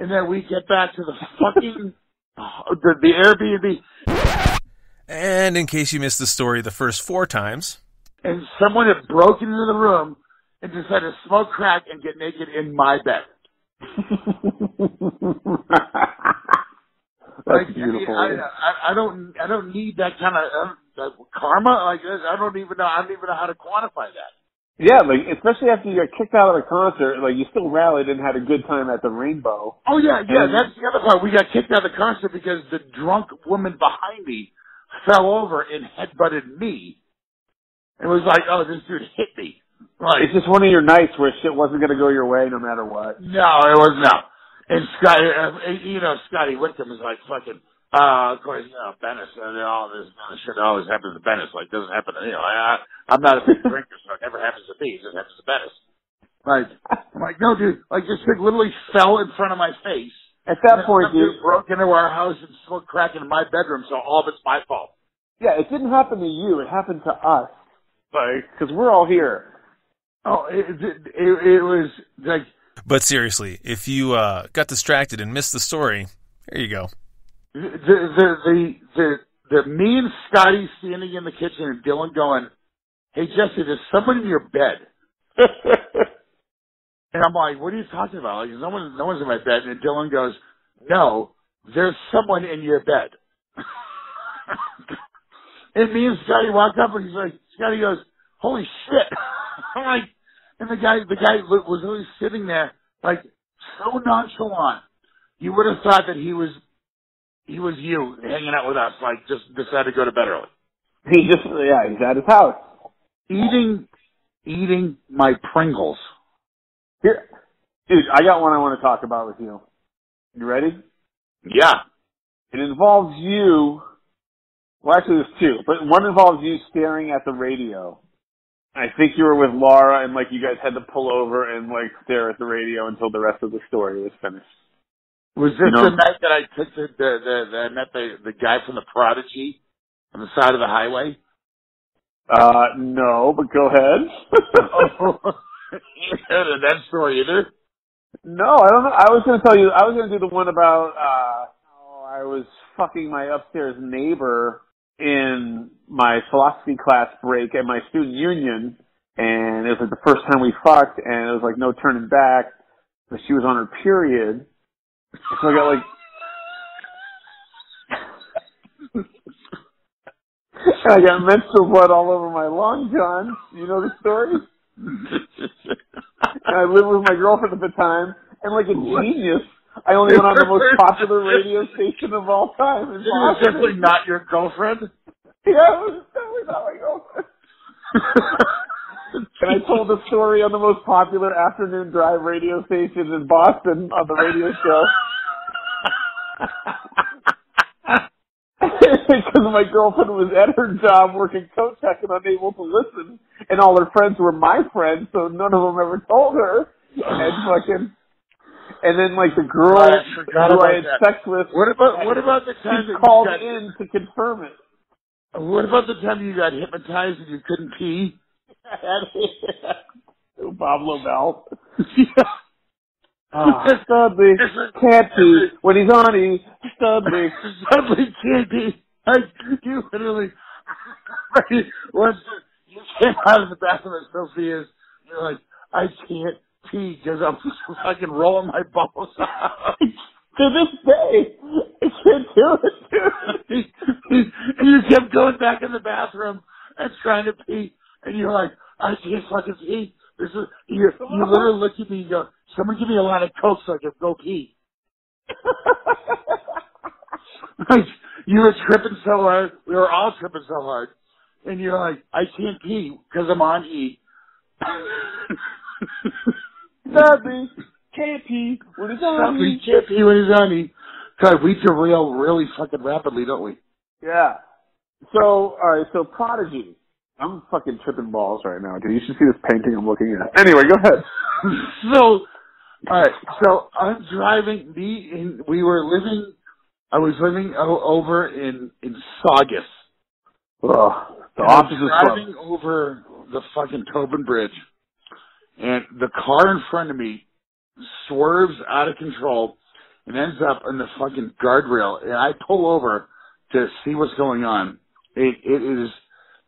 And then we get back to the fucking the Airbnb. And in case you missed the story the first 4 times, and someone had broken into the room and decided to smoke crack and get naked in my bed. That's beautiful. I don't need that kind of karma. Like I don't even know how to quantify that. Yeah, like especially after you got kicked out of the concert, like you still rallied and had a good time at the Rainbow. Oh yeah, that's the other part. We got kicked out of the concert because the drunk woman behind me fell over and headbutted me. It was like, oh, this dude hit me. Like, it's just one of your nights where shit wasn't going to go your way no matter what. No, it was not. And Scotty Whitcomb is like fucking, of course, Bennis and all this kind of shit always happens to Bennis. Like, doesn't happen to, I'm not a big drinker, so it never happens to me. It just happens to Bennis. Like, I'm like, no, dude, like this thing literally fell in front of my face. At that point, dude, broke into our house and smoked crack in my bedroom, so all of it's my fault. Yeah, it didn't happen to you. It happened to us. Like, because we're all here. Oh, it was like. But seriously, if you got distracted and missed the story, here you go. The me and Scotty standing in the kitchen and Dylan going, "Hey Jesse, there's someone in your bed." And I'm like, "What are you talking about? Like, no one's in my bed." And Dylan goes, "No, there's someone in your bed." And me and Scotty walk up and he's like, Scotty goes, "Holy shit!" I'm like, and the guy was really sitting there like so nonchalant. You would have thought that he was you hanging out with us, like just decided to go to bed early. He's at his house eating my Pringles. Here, dude, I got one I want to talk about with you. You ready? Yeah. It involves you. Well, actually, there's 2, but one involves you staring at the radio. I think you were with Laura, and like you guys had to pull over and like stare at the radio until the rest of the story was finished. Was this the night that I took I met the guy from the Prodigy on the side of the highway? No, but go ahead. You heard of that story either? No, I don't know. I was going to tell you. I was going to do the one about how I was fucking my upstairs neighbor in my philosophy class break at my student union, and it was like the first time we fucked, and it was like no turning back, but she was on her period, so I got like, I got menstrual blood all over my long johns. You know the story? And I lived with my girlfriend at the time, and like a genius, I only went on the most popular radio station of all time. It was definitely not your girlfriend? Yeah, it was definitely not my girlfriend. And I told the story on the most popular afternoon drive radio station in Boston on the radio show. Because my girlfriend was at her job working coat check and unable to listen, and all her friends were my friends, so none of them ever told her. And then, like, the girl who I had sex with, what about the time that called in to confirm it? What about the time you got hypnotized and you couldn't pee? Pablo Bell. Studley can't pee. When he's on, Studley can't pee. Like, you literally, once you came out of the bathroom at Sophia's, you're like, I can't pee because I'm fucking rolling my balls out. To this day, I can't do it, dude. And you kept going back in the bathroom and trying to pee, and you're like, I can't fucking pee. You literally look at me and go, someone give me a line of Coke so I can go pee. Like, you were tripping so hard, we were all tripping so hard, and you're like, I can't pee because I'm on E. Sadly, can't pee when he's on E. Can't pee when he's on E. God, we derail really fucking rapidly, don't we? Yeah. So, alright, so Prodigy. I'm fucking tripping balls right now, dude. You should see this painting I'm looking at. Anyway, go ahead. So I'm driving, I was living over in Saugus. The office is driving over the fucking Tobin Bridge, and the car in front of me swerves out of control and ends up in the fucking guardrail. And I pull over to see what's going on. It is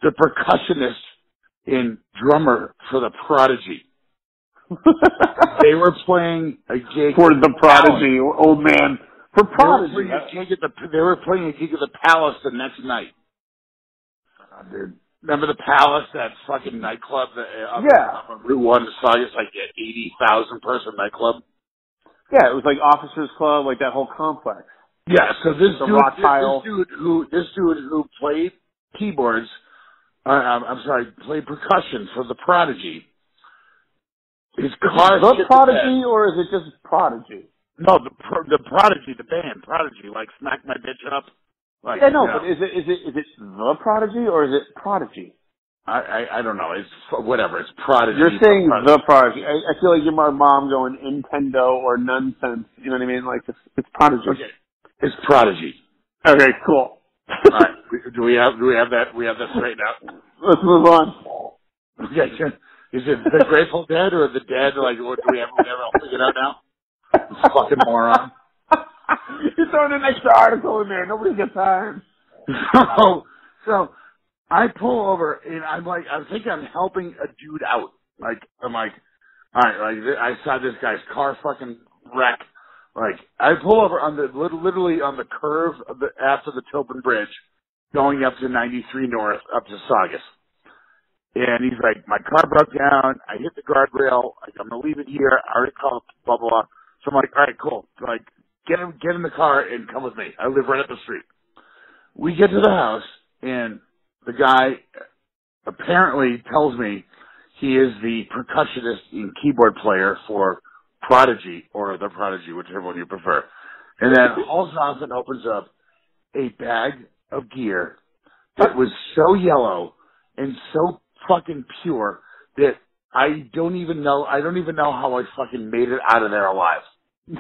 the percussionist and drummer for the Prodigy. They were playing a gig for the Prodigy, old man. For Prodigy. They were playing a gig at the Palace the next night. Dude. Remember the Palace, that fucking nightclub up on Route 1 Saugus, like an 80,000 person nightclub? Yeah, it was like Officers Club, like that whole complex. Yeah, so this dude who played keyboards, played percussion for the Prodigy. His car. The Prodigy, or is it just Prodigy? No, the Prodigy, the band Prodigy, like Smack My Bitch Up. Like, yeah, no, but is it the Prodigy or is it Prodigy? I don't know. It's whatever. It's Prodigy. You're saying the Prodigy. I feel like you're my mom going Nintendo or nonsense. You know what I mean? Like it's Prodigy. Okay, it's Prodigy. Okay, cool. All right. Do we have that? We have that straightened out. Let's move on. Okay. Is it the Grateful Dead or the Dead? Like, what do we have? We never all figured out now. You fucking moron. You're throwing an extra article in there. Nobody's got time. So I pull over and I'm like, I think I'm helping a dude out. Like, I'm like, all right, like I saw this guy's car fucking wreck. Like, I pull over on the literally on the curve of after the Tilton Bridge, going up to 93 North, up to Saugus. And he's like, my car broke down. I hit the guardrail. Like, I'm gonna leave it here. I already called. Blah blah blah. So I'm like, all right, cool. Like, get in the car and come with me. I live right up the street. We get to the house, and the guy apparently tells me he is the percussionist and keyboard player for Prodigy, or the Prodigy, whichever one you prefer. And then hauls off and opens up a bag of gear that was so yellow and so fucking pure that I don't even know how I fucking made it out of there alive. It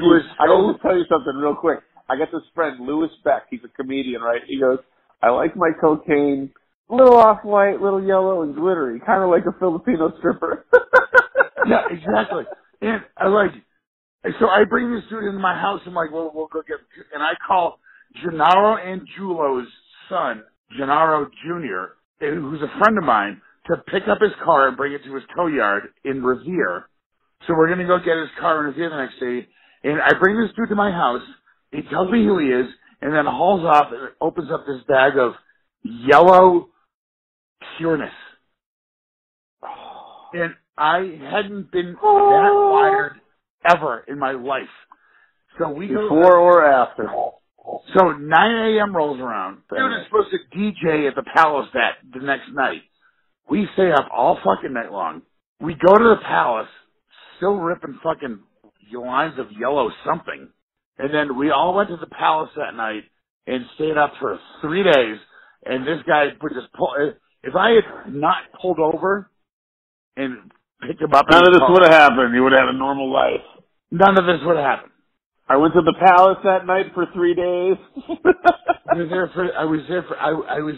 was I got to tell you something real quick. I got this friend, Louis Beck. He's a comedian, right? He goes, I like my cocaine a little off-white, a little yellow, and glittery, kind of like a Filipino stripper. Yeah, exactly. And so I bring this dude into my house. I'm like, well, we'll go get, and I call Gennaro Angiulo's son, Gennaro Jr., who's a friend of mine, to pick up his car and bring it to his tow yard in Revere. So we're going to go get his car in Revere the next day. And I bring this dude to my house. He tells me who he is, and then hauls off and opens up this bag of yellow pureness. And I hadn't been that wired ever in my life. So we go before or after. So 9 a.m. rolls around. Dude is supposed to DJ at the Palace the next night. We stay up all fucking night long. We go to the Palace, still ripping fucking lines of yellow something. And then we all went to the Palace that night and stayed up for 3 days. And this guy would just pull. If I had not pulled over and picked him up, none of this would have happened. You would have had a normal life. None of this would have happened. I went to the Palace that night for 3 days. I was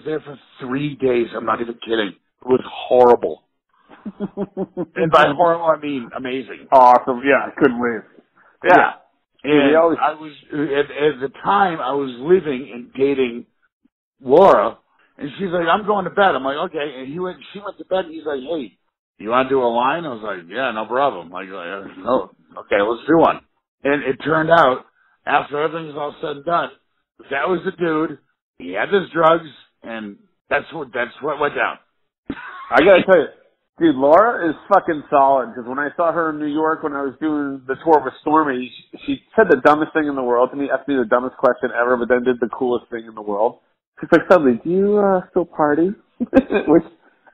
there for 3 days. I'm not even kidding. It was horrible. And by horrible, I mean amazing. Awesome. Yeah, I couldn't wait. Yeah. And I was, at the time, I was living and dating Laura, and she's like, I'm going to bed. I'm like, okay. And she went to bed, and he's like, hey, you want to do a line? I was like, yeah, no problem. Like, oh, okay, let's do one. And it turned out, after everything was all said and done, that was the dude. He had his drugs, and that's what went down. I gotta tell you, dude, Laura is fucking solid, because when I saw her in New York when I was doing the tour with Stormy, she said the dumbest thing in the world to me, asked me the dumbest question ever, but then did the coolest thing in the world. She's like, suddenly, do you still party? Which,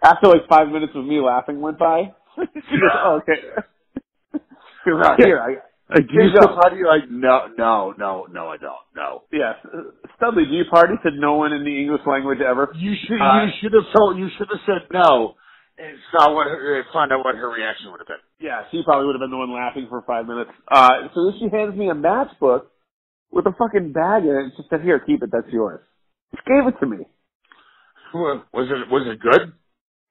after like 5 minutes of me laughing went by, she goes, oh, okay. She goes, here, do you still party? Like, no, I don't. No. Yes. Studley, do you party? Said no one in the English language ever. You should have said no and find out what her reaction would have been. Yeah, she probably would have been the one laughing for 5 minutes. So then she hands me a matchbook with a fucking bag in it and she said, here, keep it, that's yours. She gave it to me. Was it good?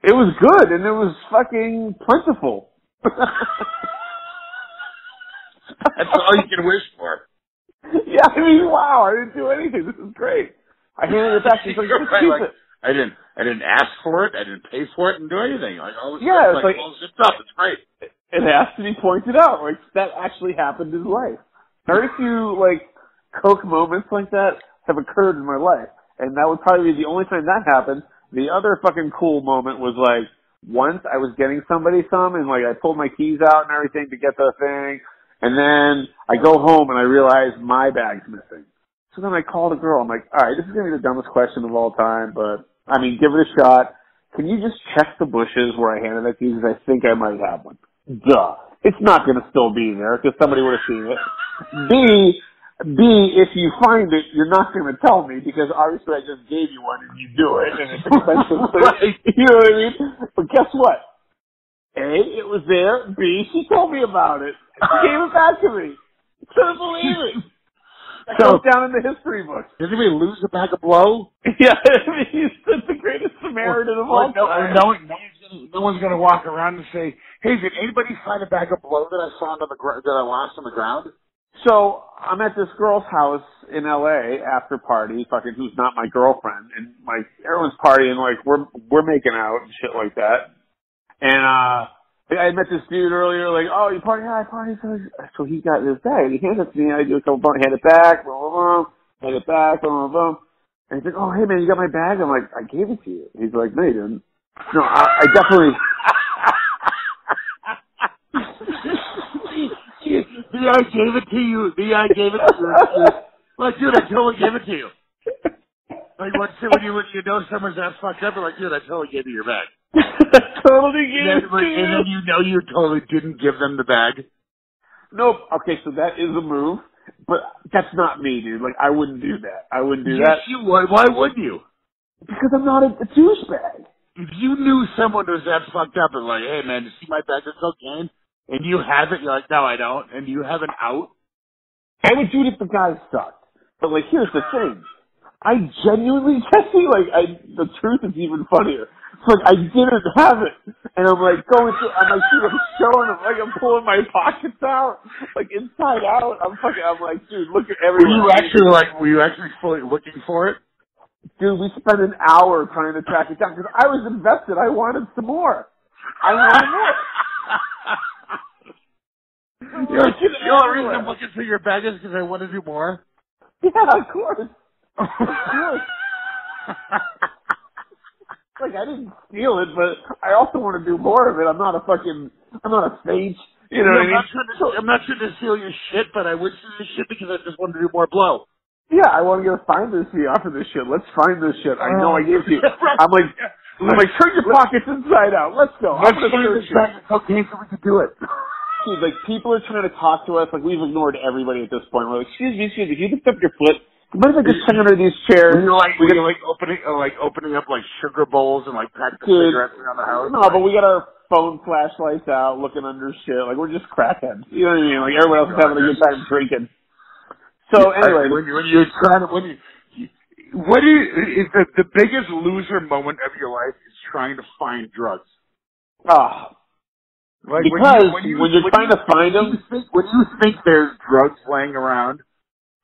It was good and it was fucking plentiful. That's all you can wish for. Yeah, I mean, wow, I didn't do anything. This is great. I handed it back. He's like, just keep it. I didn't ask for it. I didn't pay for it and do anything. Like, all this yeah, stuff, like bullshit stuff. It's great. It has to be pointed out. Like, that actually happened in life. Very few, like, Coke moments like that have occurred in my life. And that would probably be the only time that happened. The other fucking cool moment was, like, once I was getting somebody some, and, like, I pulled my keys out and everything to get the thing, and then I go home and I realize my bag's missing. So then I called a girl. I'm like, all right, this is going to be the dumbest question of all time, but, I mean, give it a shot. Can you just check the bushes where I handed that to you? Because I think I might have one. Duh. It's not going to still be there because somebody would have seen it. B, if you find it, you're not going to tell me because obviously I just gave you one and you do it and it's expensive. Right. You know what I mean? But guess what? A, it was there. B, she told me about it. She gave it back to me. Couldn't believe it. That goes down in the history books. Did anybody lose a bag of blow? Yeah, I mean, he's the greatest Samaritan of all time. No one's going to walk around and say, hey, did anybody find a bag of blow that I found on the that I lost on the ground? So I'm at this girl's house in LA after party, fucking who's not my girlfriend, and like everyone's partying, like we're making out and shit like that. And I met this dude earlier, like, oh, you party? Yeah, I party. So he got his bag. He hands it to me. I do a couple bumps, hand it back, boom, boom, boom, hand it back, boom, boom, boom. And he's like, oh, hey man, you got my bag? I'm like, I gave it to you. He's like, no, you didn't. No, I definitely. I gave it to you. I gave it to you. Like, dude, I totally gave it to you. Like, when you know someone's that fucked up, you're like, dude, I totally gave you your bag. Totally gave it to you. And then you know you totally didn't give them the bag. Nope. Okay, so that is a move, but that's not me, dude. Like, I wouldn't do that. I wouldn't do that. Yes, you would. Why wouldn't you? Because I'm not a douchebag. If you knew someone was that fucked up and like, hey man, you see my bag of cocaine? And you have it, you're like, no, I don't. And you have an out? I would do it if the guy sucked. But, like, here's the thing. I genuinely, Jesse, like, the truth is even funnier. It's like, I didn't have it. And I'm, like, going through, I'm, like, I'm showing him, like, I'm pulling my pockets out, like, inside out. I'm like, dude, look at everyone. Were you actually fully looking for it? Dude, we spent an hour trying to track it down because I was invested. I wanted some more. I wanted more. The only reason I'm looking for your bag is because I want to do more? Yeah, of course. Of course. Like, I didn't steal it, but I also want to do more of it. I'm not a saint. You know what I mean? I'm not trying to steal your shit, but I would steal your shit because I just want to do more blow. Yeah, I want to go find this fee off of this shit. Let's find this shit. I know I gave it to you. I'm like, turn your pockets inside out. Let's go. Let's find this bag of cocaine so we can do it. Dude, like, people are trying to talk to us. Like, we've ignored everybody at this point. We're like, excuse me, if you lift up your foot, what if I just hang under these chairs? We're opening up, like, sugar bowls and, like, pack the cigarettes around the house. No, but we got our phone flashlights out, looking under shit. Like, we're just crackheads. You know what I mean? Like, everyone else is having a good time drinking. So, anyway. The biggest loser moment of your life is trying to find drugs. Ah. Like because when you're trying to find them, when you think there's drugs laying around,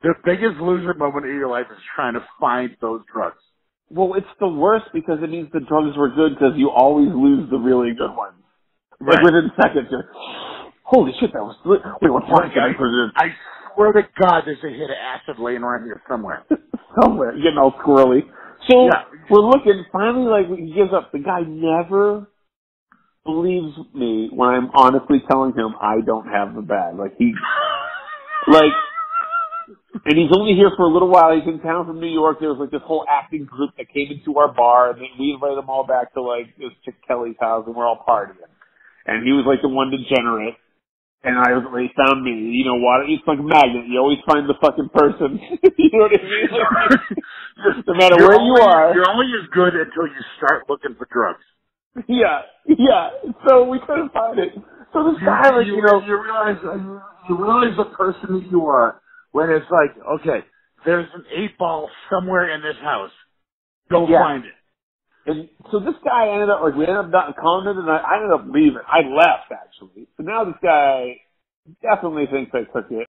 the biggest loser moment of your life is trying to find those drugs. Well, it's the worst because it means the drugs were good because you always lose the really good ones. Right. Like within seconds, you're like, holy shit, that was wait, what point can I put it in? I swear to God, there's a hit of acid laying around here somewhere. Somewhere, getting all squirrely. So we're looking. Finally, like he gives up. The guy never believes me when I'm honestly telling him I don't have the bag. Like and he's only here for a little while. He's in town from New York. There was like this whole acting group that came into our bar, and then we invited them all back to like this chick Kelly's house, and we're all partying. And he was like the one degenerate, and they found me. You know what? It's like a magnet. You always find the fucking person. You know what I mean? Like, no matter where you are, you're only as good until you start looking for drugs. Yeah. So we couldn't find it. So this guy, like, you realize the person that you are when it's like, okay, there's an 8-ball somewhere in this house. Go find it. And so this guy we ended up not calling it, and I ended up leaving. I left, actually. So now this guy definitely think they took it.